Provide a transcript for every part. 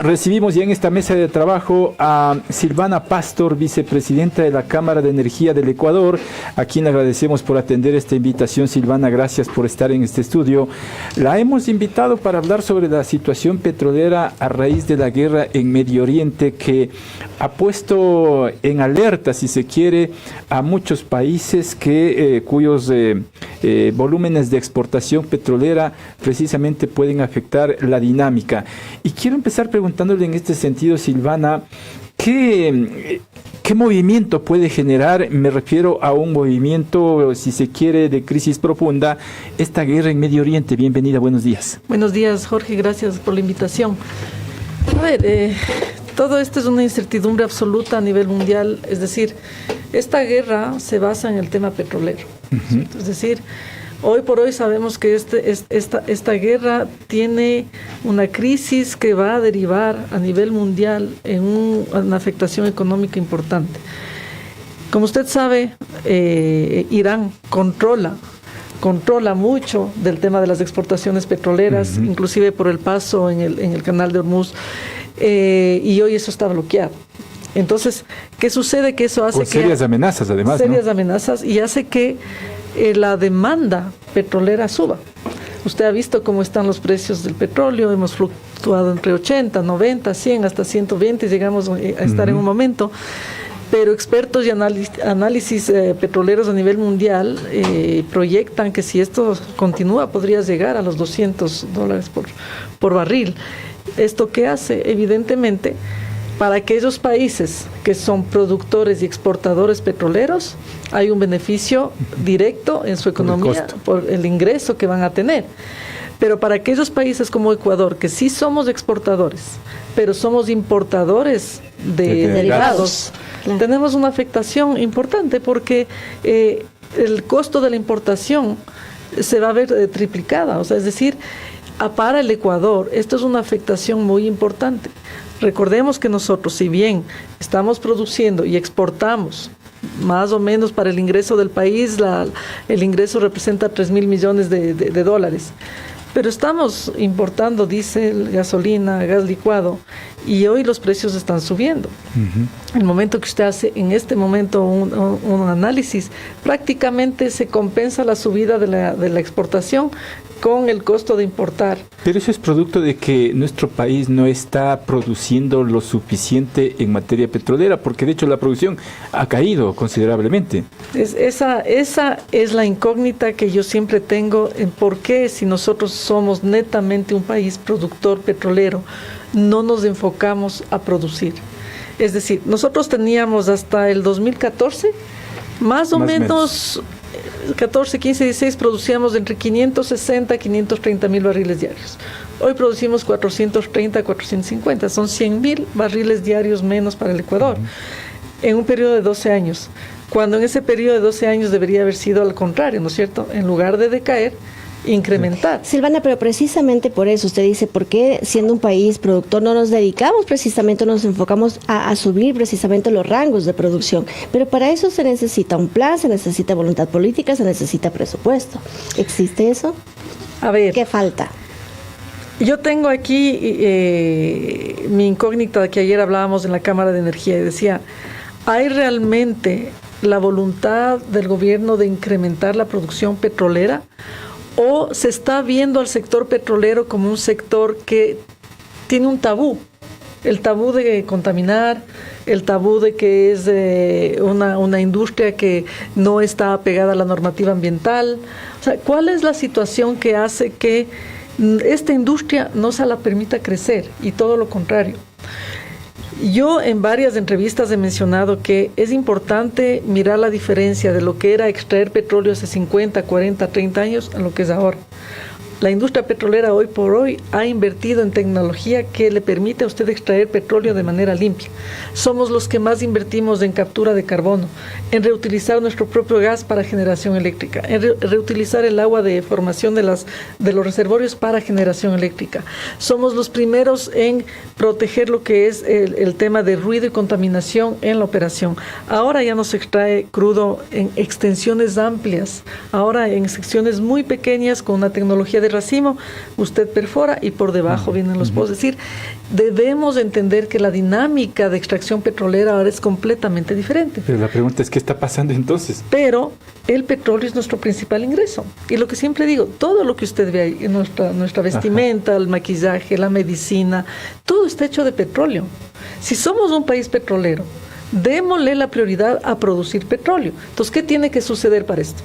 Recibimos ya en esta mesa de trabajo a Silvana Pastor, vicepresidenta de la Cámara de Energía del Ecuador, a quien agradecemos por atender esta invitación. Silvana, gracias por estar en este estudio. La hemos invitado para hablar sobre la situación petrolera a raíz de la guerra en Medio Oriente, que ha puesto en alerta, si se quiere, a muchos países cuyos volúmenes de exportación petrolera precisamente pueden afectar la dinámica. Y quiero empezar preguntándole en este sentido, Silvana, ¿qué movimiento puede generar? Me refiero a un movimiento, si se quiere, de crisis profunda, esta guerra en Medio Oriente. Bienvenida, buenos días. Buenos días, Jorge, gracias por la invitación. A ver, todo esto es una incertidumbre absoluta a nivel mundial, es decir, esta guerra se basa en el tema petrolero. Uh-huh. Es decir, hoy por hoy sabemos que esta guerra tiene una crisis que va a derivar a nivel mundial en una afectación económica importante. Como usted sabe, Irán controla mucho del tema de las exportaciones petroleras, uh-huh, inclusive por el paso en el canal de Hormuz, y hoy eso está bloqueado. Entonces, ¿qué sucede? Que eso hace con serias amenazas, además, serias amenazas, y hace que la demanda petrolera suba. Usted ha visto cómo están los precios del petróleo, hemos fluctuado entre 80, 90, 100, hasta 120, llegamos a estar en un momento, pero expertos y análisis petroleros a nivel mundial proyectan que si esto continúa podría llegar a los $200 por barril. ¿Esto qué hace? Evidentemente, para aquellos países que son productores y exportadores petroleros, hay un beneficio directo en su economía por el ingreso que van a tener. Pero para aquellos países como Ecuador, que sí somos exportadores, pero somos importadores de derivados, claro, tenemos una afectación importante porque el costo de la importación se va a ver triplicada. O sea, es decir, para el Ecuador, esto es una afectación muy importante. Recordemos que nosotros, si bien estamos produciendo y exportamos, más o menos para el ingreso del país, el ingreso representa 3.000 millones de dólares. Pero estamos importando diésel, gasolina, gas licuado, y hoy los precios están subiendo. Uh-huh. El momento que usted hace en este momento un análisis, prácticamente se compensa la subida de la exportación con el costo de importar. Pero eso es producto de que nuestro país no está produciendo lo suficiente en materia petrolera, porque de hecho la producción ha caído considerablemente. Esa es la incógnita que yo siempre tengo en por qué, si nosotros somos netamente un país productor petrolero, no nos enfocamos a producir. Es decir, nosotros teníamos hasta el 2014, más o menos 14, 15, 16, producíamos entre 560 y 530 mil barriles diarios. Hoy producimos 430, 450, son 100 mil barriles diarios menos para el Ecuador, en un periodo de 12 años, cuando en ese periodo de 12 años debería haber sido al contrario, ¿no es cierto? En lugar de decaer, incrementar. Silvana, pero precisamente por eso usted dice, ¿por qué siendo un país productor no nos dedicamos precisamente, nos enfocamos a subir precisamente los rangos de producción? Pero para eso se necesita un plan, se necesita voluntad política, se necesita presupuesto. ¿Existe eso? A ver, ¿qué falta? Yo tengo aquí mi incógnita que ayer hablábamos en la Cámara de Energía y decía, ¿hay realmente la voluntad del gobierno de incrementar la producción petrolera? ¿O se está viendo al sector petrolero como un sector que tiene un tabú? El tabú de contaminar, el tabú de que es una industria que no está apegada a la normativa ambiental. O sea, ¿cuál es la situación que hace que esta industria no se la permita crecer? Y todo lo contrario. Yo en varias entrevistas he mencionado que es importante mirar la diferencia de lo que era extraer petróleo hace 50, 40, 30 años a lo que es ahora. La industria petrolera hoy por hoy ha invertido en tecnología que le permite a usted extraer petróleo de manera limpia. Somos los que más invertimos en captura de carbono, en reutilizar nuestro propio gas para generación eléctrica, en reutilizar el agua de formación de los reservorios para generación eléctrica. Somos los primeros en proteger lo que es el tema de ruido y contaminación en la operación. Ahora ya no se extrae crudo en extensiones amplias, ahora en secciones muy pequeñas con una tecnología de de racimo, usted perfora y por debajo vienen los pozos. Es decir, debemos entender que la dinámica de extracción petrolera ahora es completamente diferente. Pero la pregunta es, ¿qué está pasando entonces? Pero el petróleo es nuestro principal ingreso. Y lo que siempre digo, todo lo que usted ve ahí, en nuestra vestimenta, el maquillaje, la medicina, todo está hecho de petróleo. Si somos un país petrolero, démosle la prioridad a producir petróleo. Entonces, ¿qué tiene que suceder para esto?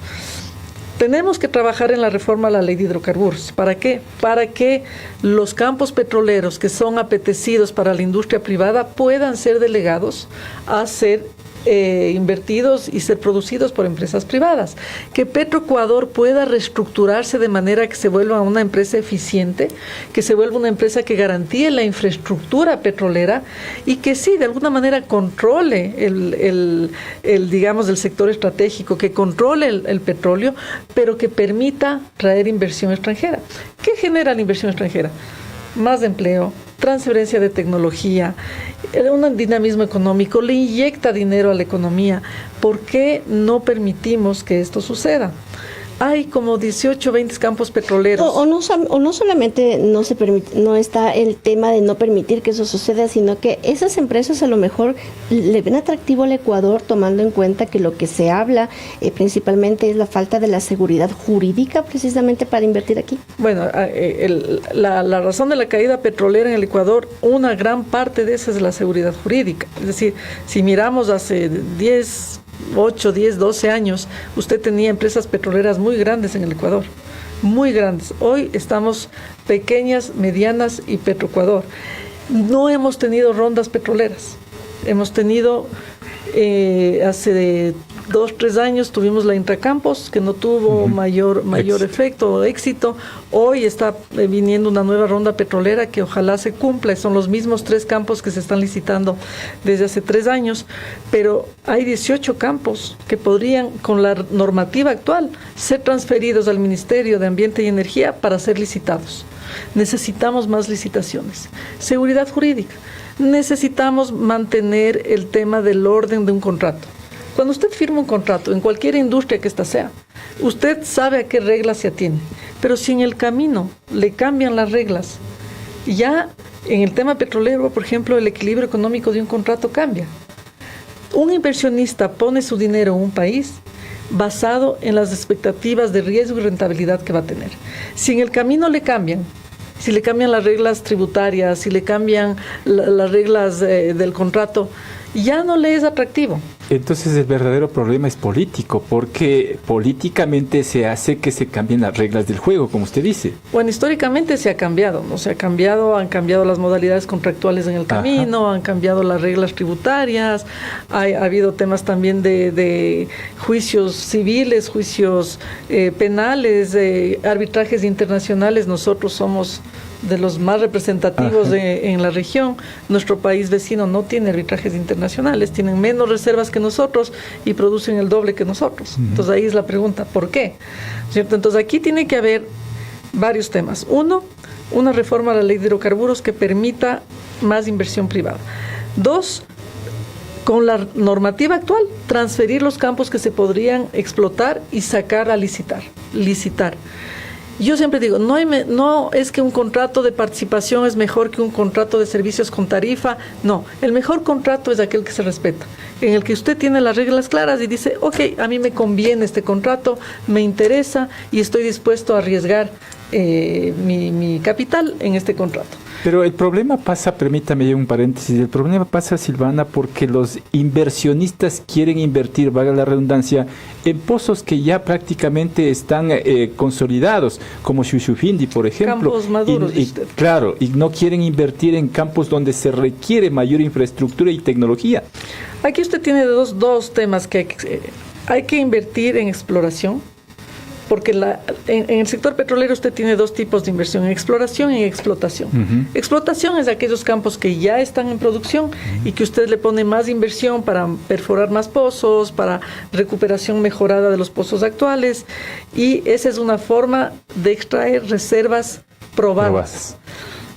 Tenemos que trabajar en la reforma a la ley de hidrocarburos. ¿Para qué? Para que los campos petroleros que son apetecidos para la industria privada puedan ser delegados a ser invertidos y ser producidos por empresas privadas. Que Petroecuador pueda reestructurarse de manera que se vuelva una empresa eficiente, que se vuelva una empresa que garantíe la infraestructura petrolera y que sí, de alguna manera controle digamos, el sector estratégico, que controle el petróleo, pero que permita traer inversión extranjera. ¿Qué genera la inversión extranjera? Más empleo, transferencia de tecnología, un dinamismo económico, le inyecta dinero a la economía. ¿Por qué no permitimos que esto suceda? Hay como 18, 20 campos petroleros. O no solamente no se permite, no está el tema de no permitir que eso suceda, sino que esas empresas a lo mejor le ven atractivo al Ecuador, tomando en cuenta que lo que se habla principalmente es la falta de la seguridad jurídica precisamente para invertir aquí. Bueno, la razón de la caída petrolera en el Ecuador, una gran parte de esa es la seguridad jurídica. Es decir, si miramos hace 8, 10, 12 años, usted tenía empresas petroleras muy grandes en el Ecuador, muy grandes. Hoy estamos pequeñas, medianas y Petroecuador. No hemos tenido rondas petroleras. Hemos tenido, hace 2, 3 años tuvimos la Intracampos, que no tuvo mayor efecto o éxito. Hoy está viniendo una nueva ronda petrolera que ojalá se cumpla. Son los mismos 3 campos que se están licitando desde hace 3 años, pero hay 18 campos que podrían, con la normativa actual, ser transferidos al Ministerio de Ambiente y Energía para ser licitados. Necesitamos más licitaciones. Seguridad jurídica. Necesitamos mantener el tema del orden de un contrato. Cuando usted firma un contrato, en cualquier industria que ésta sea, usted sabe a qué reglas se atiene, pero si en el camino le cambian las reglas, ya en el tema petrolero, por ejemplo, el equilibrio económico de un contrato cambia. Un inversionista pone su dinero en un país basado en las expectativas de riesgo y rentabilidad que va a tener. Si en el camino le cambian, si le cambian las reglas tributarias, si le cambian las reglas del contrato, ya no le es atractivo. Entonces el verdadero problema es político, porque políticamente se hace que se cambien las reglas del juego, como usted dice. Bueno, históricamente se ha cambiado, ¿no? Han cambiado las modalidades contractuales en el camino, han cambiado las reglas tributarias, ha habido temas también de juicios civiles, juicios penales, arbitrajes internacionales. Nosotros somos de los más representativos en la región. Nuestro país vecino no tiene arbitrajes internacionales, tienen menos reservas que nosotros y producen el doble que nosotros. Entonces ahí es la pregunta, ¿por qué? ¿Cierto? Entonces aquí tiene que haber varios temas. Uno, una reforma a la ley de hidrocarburos que permita más inversión privada. 2, con la normativa actual, transferir los campos que se podrían explotar y sacar a licitar. Yo siempre digo, no es que un contrato de participación es mejor que un contrato de servicios con tarifa. No, el mejor contrato es aquel que se respeta, en el que usted tiene las reglas claras y dice, ok, a mí me conviene este contrato, me interesa y estoy dispuesto a arriesgar mi capital en este contrato. Pero el problema pasa, permítame un paréntesis, el problema pasa, Silvana, porque los inversionistas quieren invertir, valga la redundancia, en pozos que ya prácticamente están consolidados, como Shushufindi, por ejemplo. Campos maduros. Claro, y no quieren invertir en campos donde se requiere mayor infraestructura y tecnología. Aquí usted tiene dos temas que hay que invertir en exploración, porque en el sector petrolero usted tiene 2 tipos de inversión, en exploración y en explotación. Explotación es de aquellos campos que ya están en producción y que usted le pone más inversión para perforar más pozos, para recuperación mejorada de los pozos actuales, y esa es una forma de extraer reservas probadas.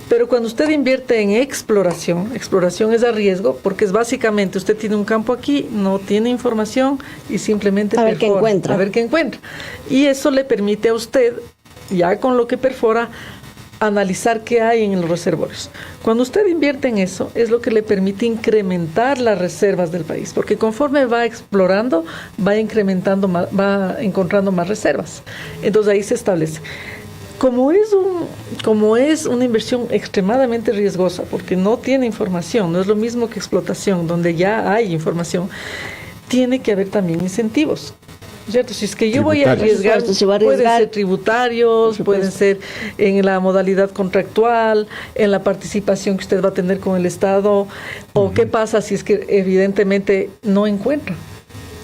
Pero cuando usted invierte en exploración es a riesgo, porque es básicamente, usted tiene un campo aquí, no tiene información y simplemente a ver qué encuentra. Y eso le permite a usted ya con lo que perfora, analizar qué hay en los reservorios. Cuando usted invierte en eso, es lo que le permite incrementar las reservas del país, porque conforme va explorando, va incrementando, va encontrando más reservas. Entonces ahí se establece. Como es una inversión extremadamente riesgosa, porque no tiene información, no es lo mismo que explotación, donde ya hay información, tiene que haber también incentivos. ¿Cierto? Si es que yo voy a arriesgar, pueden ser tributarios, pueden ser en la modalidad contractual, en la participación que usted va a tener con el Estado, o qué pasa si es que evidentemente no encuentra,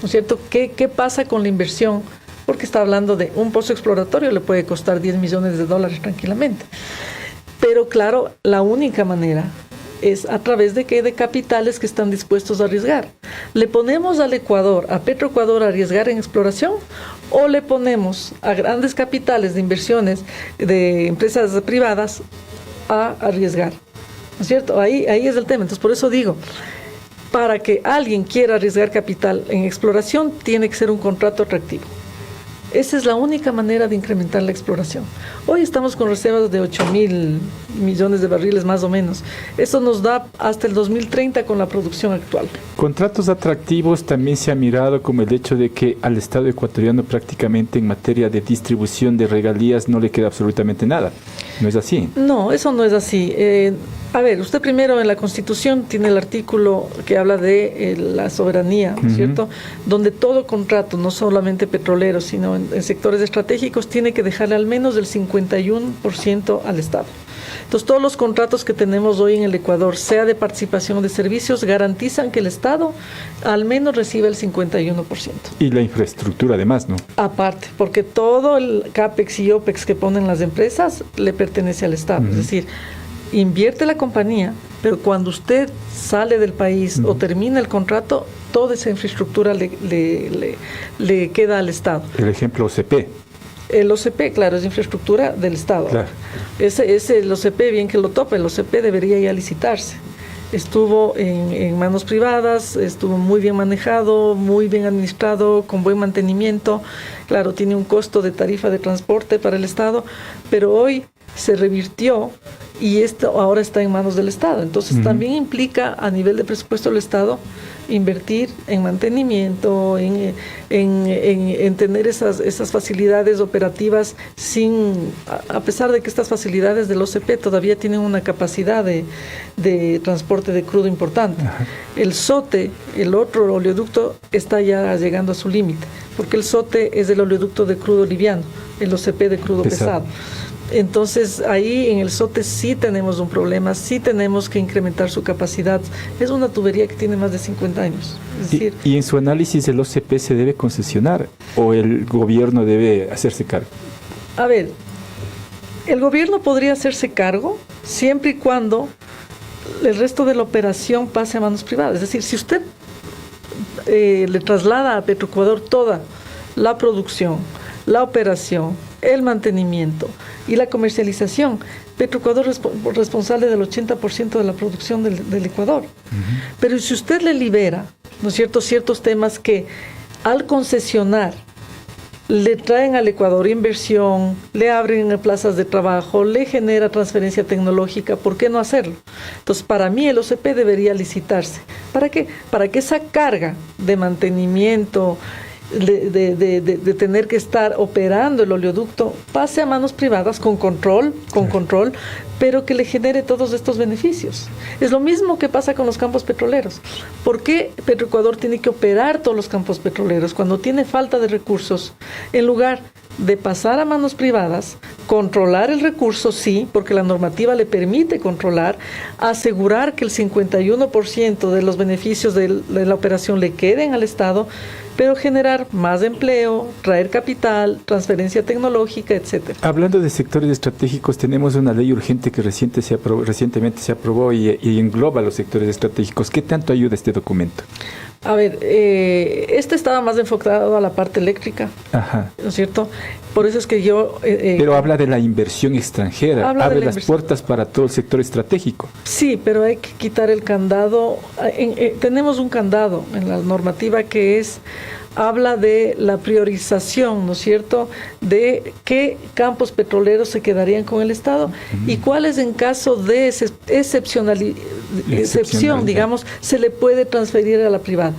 ¿no es cierto? ¿Qué pasa con la inversión? Porque está hablando de un pozo exploratorio, le puede costar $10 millones tranquilamente. Pero claro, la única manera es a través de capitales que están dispuestos a arriesgar. ¿Le ponemos al Ecuador, a Petroecuador, a arriesgar en exploración? ¿O le ponemos a grandes capitales de inversiones de empresas privadas a arriesgar? ¿No es cierto? Ahí es el tema. Entonces, por eso digo, para que alguien quiera arriesgar capital en exploración, tiene que ser un contrato atractivo. Esa es la única manera de incrementar la exploración. Hoy estamos con reservas de 8.000 millones de barriles más o menos. Eso nos da hasta el 2030 con la producción actual. Contratos atractivos también se ha mirado como el hecho de que al Estado ecuatoriano prácticamente en materia de distribución de regalías no le queda absolutamente nada. ¿No es así? No, eso no es así. A ver, usted primero en la Constitución tiene el artículo que habla de la soberanía, ¿no es cierto? Donde todo contrato, no solamente petrolero, sino en sectores estratégicos, tiene que dejarle al menos el 51% al Estado. Entonces, todos los contratos que tenemos hoy en el Ecuador, sea de participación o de servicios, garantizan que el Estado al menos reciba el 51%. Y la infraestructura además, ¿no? Aparte, porque todo el CAPEX y OPEX que ponen las empresas le pertenece al Estado. Es decir, invierte la compañía, pero cuando usted sale del país o termina el contrato, toda esa infraestructura le queda al Estado. El ejemplo OCP. El OCP, claro, es infraestructura del Estado. Claro. El OCP, bien que lo tope, el OCP debería ya licitarse. Estuvo en manos privadas, estuvo muy bien manejado, muy bien administrado, con buen mantenimiento. Claro, tiene un costo de tarifa de transporte para el Estado, pero hoy se revirtió y esto ahora está en manos del Estado. Entonces también implica a nivel de presupuesto del Estado invertir en mantenimiento, en tener esas facilidades operativas a pesar de que estas facilidades del OCP todavía tienen una capacidad de transporte de crudo importante. El SOTE, el otro oleoducto, está ya llegando a su límite, porque el SOTE es el oleoducto de crudo liviano, el OCP de crudo pesado. Entonces, ahí en el SOTE sí tenemos un problema, sí tenemos que incrementar su capacidad. Es una tubería que tiene más de 50 años. Es decir, ¿Y en su análisis el OCP se debe concesionar o el gobierno debe hacerse cargo? A ver, el gobierno podría hacerse cargo siempre y cuando el resto de la operación pase a manos privadas. Es decir, si usted le traslada a Petroecuador toda la producción, la operación, el mantenimiento y la comercialización, Petroecuador es responsable del 80% de la producción del Ecuador. Pero si usted le libera, ¿no es cierto?, ciertos temas que al concesionar le traen al Ecuador inversión, le abren plazas de trabajo, le genera transferencia tecnológica, ¿por qué no hacerlo? Entonces, para mí el OCP debería licitarse. ¿Para qué? Para que esa carga de mantenimiento, de tener que estar operando el oleoducto, pase a manos privadas con control, pero que le genere todos estos beneficios. Es lo mismo que pasa con los campos petroleros. ¿Por qué Petroecuador tiene que operar todos los campos petroleros cuando tiene falta de recursos? En lugar de pasar a manos privadas, controlar el recurso, sí, porque la normativa le permite controlar, asegurar que el 51% de los beneficios de la operación le queden al Estado, pero generar más empleo, traer capital, transferencia tecnológica, etcétera. Hablando de sectores estratégicos, tenemos una ley urgente que recientemente se aprobó y engloba los sectores estratégicos. ¿Qué tanto ayuda este documento? A ver, este estaba más enfocado a la parte eléctrica, ¿no es cierto? Por eso es que yo... pero habla de la inversión extranjera, abre las puertas para todo el sector estratégico. Sí, pero hay que quitar el candado. Tenemos un candado en la normativa que es habla de la priorización, ¿no es cierto?, de qué campos petroleros se quedarían con el Estado y cuáles en caso de excepción, digamos, se le puede transferir a la privada.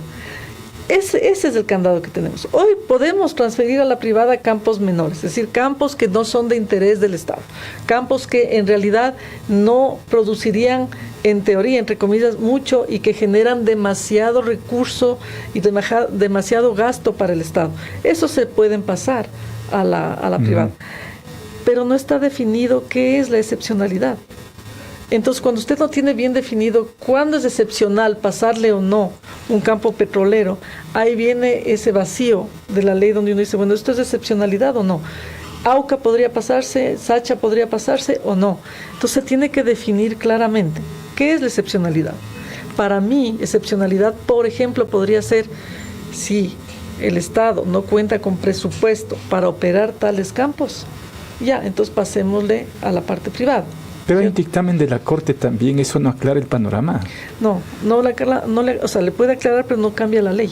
Ese es el candado que tenemos. Hoy podemos transferir a la privada campos menores, es decir, campos que no son de interés del Estado, campos que en realidad no producirían, en teoría, entre comillas, mucho y que generan demasiado recurso y demasiado gasto para el Estado. Eso se pueden pasar a la privada. Pero no está definido qué es la excepcionalidad. Entonces, cuando usted no tiene bien definido cuándo es excepcional pasarle o no un campo petrolero, ahí viene ese vacío de la ley donde uno dice, bueno, ¿esto es excepcionalidad o no? ¿Auca podría pasarse? ¿Sacha podría pasarse o no? Entonces, tiene que definir claramente qué es la excepcionalidad. Para mí, excepcionalidad, por ejemplo, podría ser si el Estado no cuenta con presupuesto para operar tales campos, ya, entonces pasémosle a la parte privada. Pero hay un dictamen de la Corte también, ¿eso no aclara el panorama? O sea, le puede aclarar, pero no cambia la ley.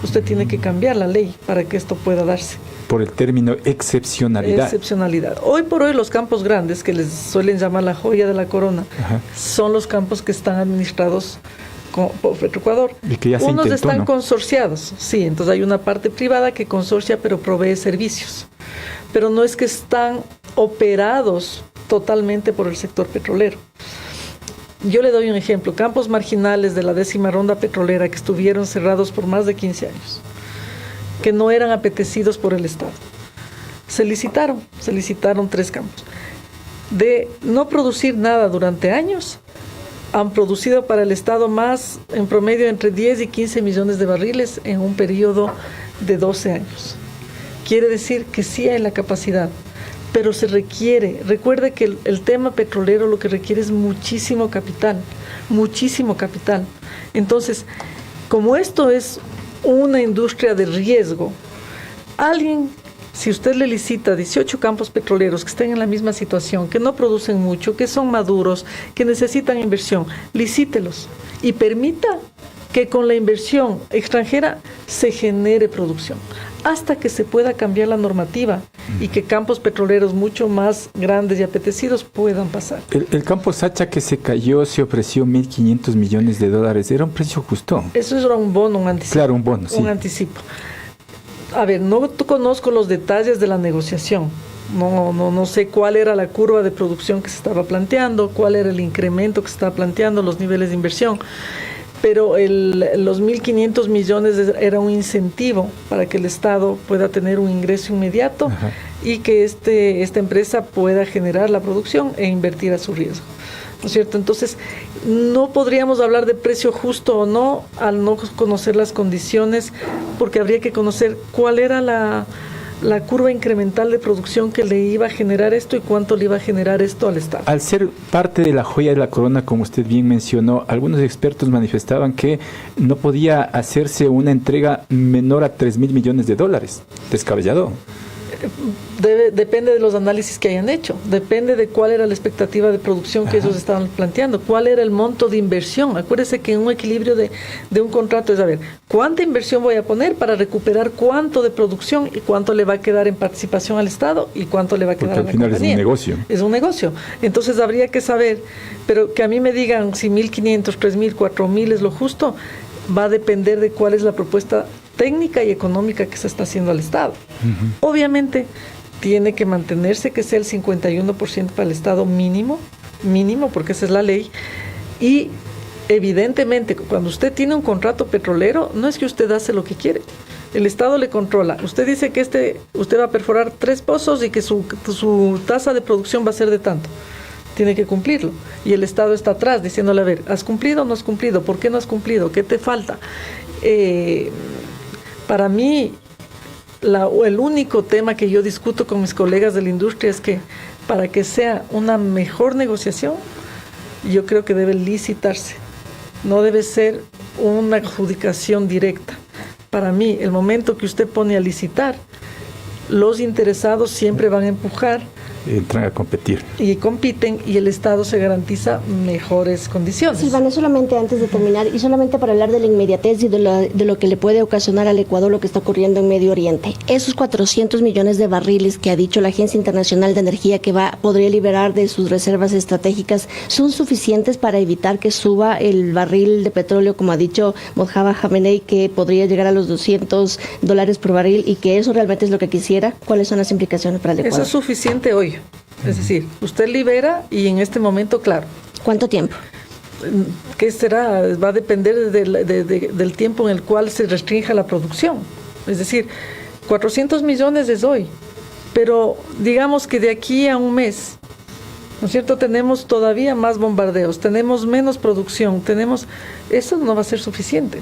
Usted tiene que cambiar la ley para que esto pueda darse. Por el término excepcionalidad. Excepcionalidad. Hoy por hoy los campos grandes, que les suelen llamar la joya de la corona, son los campos que están administrados por Petroecuador. Y que ya se Unos intentó, están ¿no? consorciados, sí, entonces hay una parte privada que consorcia pero provee servicios. Pero no es que están operados totalmente por el sector petrolero. Yo le doy un ejemplo, campos marginales de la 10ª ronda petrolera que estuvieron cerrados por más de 15 años, que no eran apetecidos por el Estado. Se licitaron 3 campos. De no producir nada durante años, han producido para el Estado más, en promedio, entre 10 y 15 millones de barriles en un periodo de 12 años. Quiere decir que sí hay la capacidad, pero se requiere, recuerde que el tema petrolero lo que requiere es muchísimo capital. Entonces, como esto es una industria de riesgo, si usted le licita 18 campos petroleros que estén en la misma situación, que no producen mucho, que son maduros, que necesitan inversión, licítelos y permita que con la inversión extranjera se genere producción, hasta que se pueda cambiar la normativa y que campos petroleros mucho más grandes y apetecidos puedan pasar. El campo Sacha que se cayó se ofreció $1.500 millones. ¿Era un precio justo? Eso era un bono, un anticipo. Claro, un bono, sí. Un anticipo. A ver, no conozco los detalles de la negociación. No sé cuál era la curva de producción que se estaba planteando, cuál era el incremento que se estaba planteando, los niveles de inversión. Pero los 1.500 millones era un incentivo para que el Estado pueda tener un ingreso inmediato y que esta empresa pueda generar la producción e invertir a su riesgo, ¿no es cierto? Entonces, no podríamos hablar de precio justo o no al no conocer las condiciones, porque habría que conocer cuál era la curva incremental de producción que le iba a generar esto y cuánto le iba a generar esto al Estado. Al ser parte de la joya de la corona, como usted bien mencionó, algunos expertos manifestaban que no podía hacerse una entrega menor a $3.000 millones. Descabellado. Depende de los análisis que hayan hecho, depende de cuál era la expectativa de producción que ellos estaban planteando, cuál era el monto de inversión. Acuérdese que en un equilibrio de un contrato es saber cuánta inversión voy a poner para recuperar cuánto de producción y cuánto le va a quedar en participación al Estado y cuánto le va a quedar a la compañía. Porque al final es un negocio. Es un negocio. Entonces habría que saber, pero que a mí me digan si 1.500, 3.000, 4.000 es lo justo, va a depender de cuál es la propuesta técnica y económica que se está haciendo al Estado. Obviamente tiene que mantenerse que sea el 51% para el Estado mínimo, porque esa es la ley, y evidentemente cuando usted tiene un contrato petrolero, no es que usted hace lo que quiere, el Estado le controla. Usted dice que usted va a perforar 3 pozos y que su tasa de producción va a ser de tanto. Tiene que cumplirlo. Y el Estado está atrás diciéndole, a ver, ¿has cumplido o no has cumplido? ¿Por qué no has cumplido? ¿Qué te falta? Para mí, el único tema que yo discuto con mis colegas de la industria es que para que sea una mejor negociación, yo creo que debe licitarse. No debe ser una adjudicación directa. Para mí, el momento que usted pone a licitar, los interesados siempre van a empujar entran a competir. Y compiten y el Estado se garantiza mejores condiciones. Silvana, solamente antes de terminar y solamente para hablar de la inmediatez y de lo que le puede ocasionar al Ecuador lo que está ocurriendo en Medio Oriente. Esos 400 millones de barriles que ha dicho la Agencia Internacional de Energía que podría liberar de sus reservas estratégicas, ¿son suficientes para evitar que suba el barril de petróleo, como ha dicho Mojtaba Khamenei, que podría llegar a los $200 por barril y que eso realmente es lo que quisiera? ¿Cuáles son las implicaciones para el Ecuador? Eso es suficiente hoy. Es decir, usted libera y en este momento, claro. ¿Cuánto tiempo? ¿Qué será? Va a depender del tiempo en el cual se restrinja la producción. Es decir, 400 millones es hoy, pero digamos que de aquí a un mes, ¿no es cierto?, tenemos todavía más bombardeos, tenemos menos producción, eso no va a ser suficiente.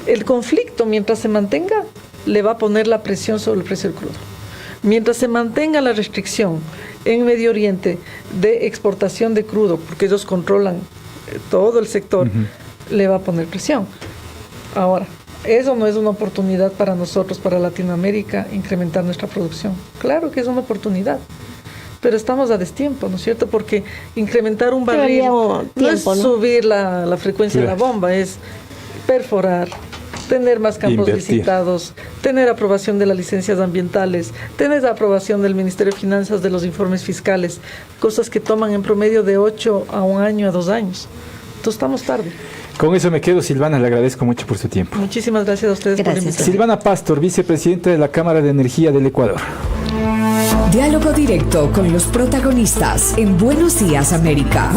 El conflicto, mientras se mantenga, le va a poner la presión sobre el precio del crudo. Mientras se mantenga la restricción en Medio Oriente de exportación de crudo, porque ellos controlan todo el sector, le va a poner presión. Ahora, eso no es una oportunidad para nosotros, para Latinoamérica, incrementar nuestra producción. Claro que es una oportunidad, pero estamos a destiempo, ¿no es cierto? Porque incrementar un barril no es subir la frecuencia de la bomba, es perforar, tener más campos licitados, tener aprobación de las licencias ambientales, tener la aprobación del Ministerio de Finanzas de los informes fiscales, cosas que toman en promedio de 8 a 1 año a 2 años. Entonces estamos tarde. Con eso me quedo, Silvana, le agradezco mucho por su tiempo. Muchísimas gracias a ustedes por invitarme. Silvana Pastor, vicepresidenta de la Cámara de Energía del Ecuador. Diálogo directo con los protagonistas en Buenos Días, América.